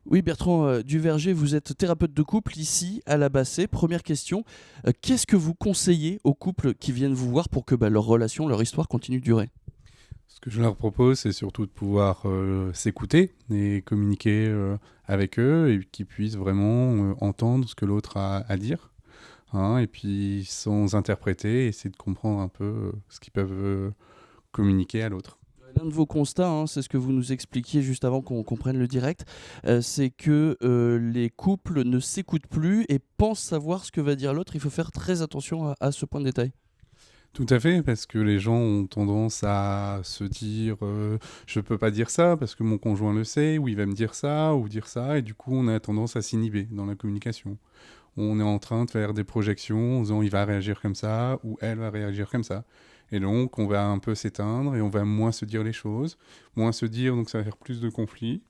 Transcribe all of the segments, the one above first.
Oui, Bertrand Duverger, vous êtes thérapeute de couple ici à la Bassée. Première question, qu'est-ce que vous conseillez aux couples qui viennent vous voir pour que leur relation, leur histoire continue de durer? Ce que je leur propose, c'est surtout de pouvoir s'écouter et communiquer avec eux et qu'ils puissent vraiment entendre ce que l'autre a à dire, hein, et puis sans interpréter, essayer de comprendre un peu ce qu'ils peuvent communiquer à l'autre. L'un de vos constats, hein, c'est ce que vous nous expliquiez juste avant qu'on prenne le direct, c'est que les couples ne s'écoutent plus et pensent savoir ce que va dire l'autre. Il faut faire très attention à ce point de détail. Tout à fait, parce que les gens ont tendance à se dire je peux pas dire ça parce que mon conjoint le sait, ou il va me dire ça, et du coup on a tendance à s'inhiber dans la communication. On est en train de faire des projections en disant il va réagir comme ça ou elle va réagir comme ça. Et donc on va un peu s'éteindre et on va moins se dire les choses, moins se dire, donc ça va faire plus de conflits,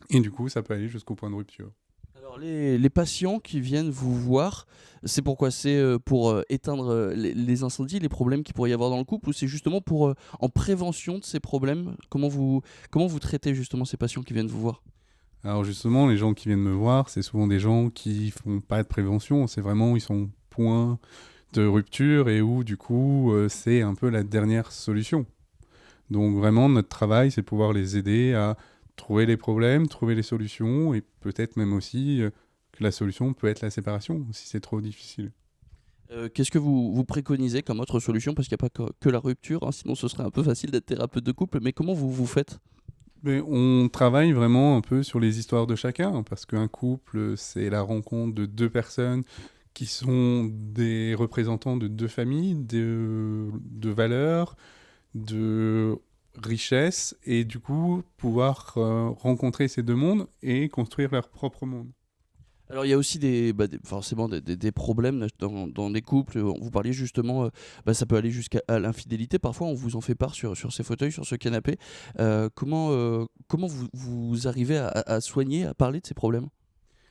et du coup ça peut aller jusqu'au point de rupture. Alors les patients qui viennent vous voir, c'est pourquoi? C'est pour éteindre les incendies, les problèmes qu'il pourrait y avoir dans le couple, ou c'est justement pour en prévention de ces problèmes? Comment vous traitez justement ces patients qui viennent vous voir? Alors justement, les gens qui viennent me voir, c'est souvent des gens qui font pas de prévention, c'est vraiment, ils sont au point de rupture et où du coup c'est un peu la dernière solution. Donc vraiment, notre travail, c'est pouvoir les aider à trouver les problèmes, trouver les solutions, et peut-être même aussi que la solution peut être la séparation, si c'est trop difficile. Qu'est-ce que vous préconisez comme autre solution? Parce qu'il n'y a pas que la rupture, hein, sinon ce serait un peu facile d'être thérapeute de couple, mais comment vous faites? Mais on travaille vraiment un peu sur les histoires de chacun, parce qu'un couple, c'est la rencontre de deux personnes qui sont des représentants de deux familles, de valeurs, de richesses, et du coup pouvoir rencontrer ces deux mondes et construire leur propre monde. Alors il y a aussi forcément des problèmes dans des couples. Vous parliez justement, ça peut aller jusqu'à l'infidélité. Parfois, on vous en fait part sur ces fauteuils, sur ce canapé. Comment vous arrivez à soigner, à parler de ces problèmes?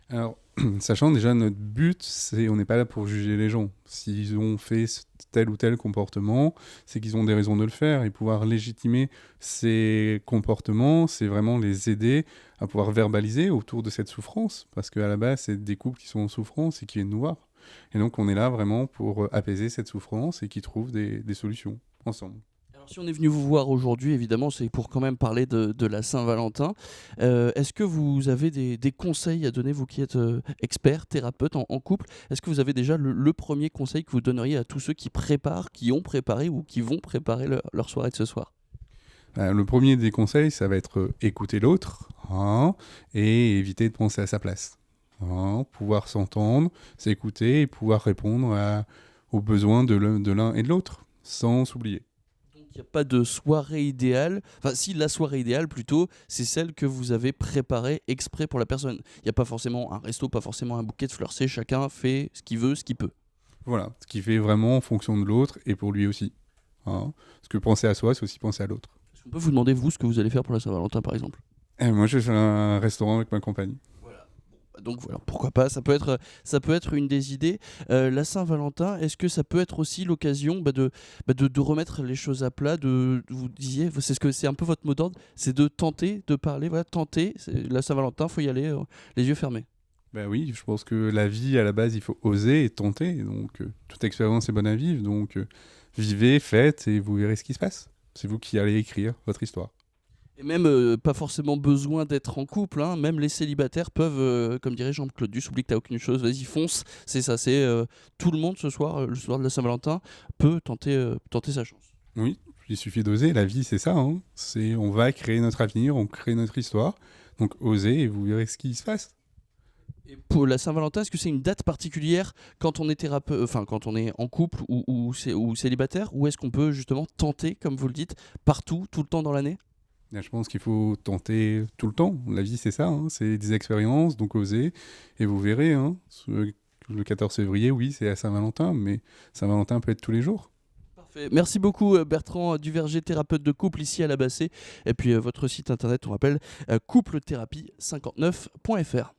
Alors, sachant déjà notre but, c'est on n'est pas là pour juger les gens. S'ils ont fait tel ou tel comportement, c'est qu'ils ont des raisons de le faire, et pouvoir légitimer ces comportements, c'est vraiment les aider à pouvoir verbaliser autour de cette souffrance, parce qu'à la base, c'est des couples qui sont en souffrance et qui viennent nous voir. Et donc, on est là vraiment pour apaiser cette souffrance et qui trouvent des solutions ensemble. Alors si on est venu vous voir aujourd'hui, évidemment, c'est pour quand même parler de la Saint-Valentin. Est-ce que vous avez des conseils à donner, vous qui êtes expert, thérapeute en couple? Est-ce que vous avez déjà le premier conseil que vous donneriez à tous ceux qui préparent, qui ont préparé ou qui vont préparer leur soirée de ce soir? Le premier des conseils, ça va être écouter l'autre, hein, et éviter de penser à sa place. Hein, pouvoir s'entendre, s'écouter et pouvoir répondre aux besoins de l'un et de l'autre, sans s'oublier. Donc il n'y a pas de soirée idéale. Enfin, si, la soirée idéale plutôt, c'est celle que vous avez préparée exprès pour la personne. Il n'y a pas forcément un resto, pas forcément un bouquet de fleurs. C'est chacun fait ce qu'il veut, ce qu'il peut. Voilà, ce qui fait vraiment en fonction de l'autre et pour lui aussi. Hein. Parce que penser à soi, c'est aussi penser à l'autre. Est-ce qu'on peut vous demander, vous, ce que vous allez faire pour la Saint-Valentin, par exemple? Et moi, je fais un restaurant avec ma compagnie. Voilà. Donc voilà, pourquoi pas, ça peut être une des idées. La Saint-Valentin, est-ce que ça peut être aussi l'occasion de remettre les choses à plat, vous disiez, c'est ce que c'est un peu votre mot d'ordre, c'est de tenter de parler, voilà, tenter, la Saint-Valentin, faut y aller les yeux fermés. Ben oui, je pense que la vie, à la base, il faut oser et tenter. Donc, toute expérience est bonne à vivre. Donc, vivez, faites, et vous verrez ce qui se passe. C'est vous qui allez écrire votre histoire. Et même pas forcément besoin d'être en couple, hein, même les célibataires peuvent, comme dirait Jean-Claude Duss, oublie que t'as aucune chose, vas-y fonce, c'est ça, c'est tout le monde ce soir, le soir de la Saint-Valentin, peut tenter sa chance. Oui, il suffit d'oser. La vie, c'est ça. Hein. On va créer notre avenir, on crée notre histoire. Donc, osez et vous verrez ce qui se passe. Et pour la Saint-Valentin, est-ce que c'est une date particulière quand on est thérapeute, enfin quand on est en couple ou célibataire, ou est-ce qu'on peut justement tenter, comme vous le dites, partout, tout le temps dans l'année? Là, je pense qu'il faut tenter tout le temps. La vie, c'est ça. Hein. C'est des expériences, donc osez. Et vous verrez. Hein. Le 14 février, oui, c'est à Saint-Valentin, mais Saint-Valentin peut être tous les jours. Parfait. Merci beaucoup Bertrand Duverger, thérapeute de couple ici à la Bassée. Et puis votre site internet, on rappelle, coupletherapie59.fr.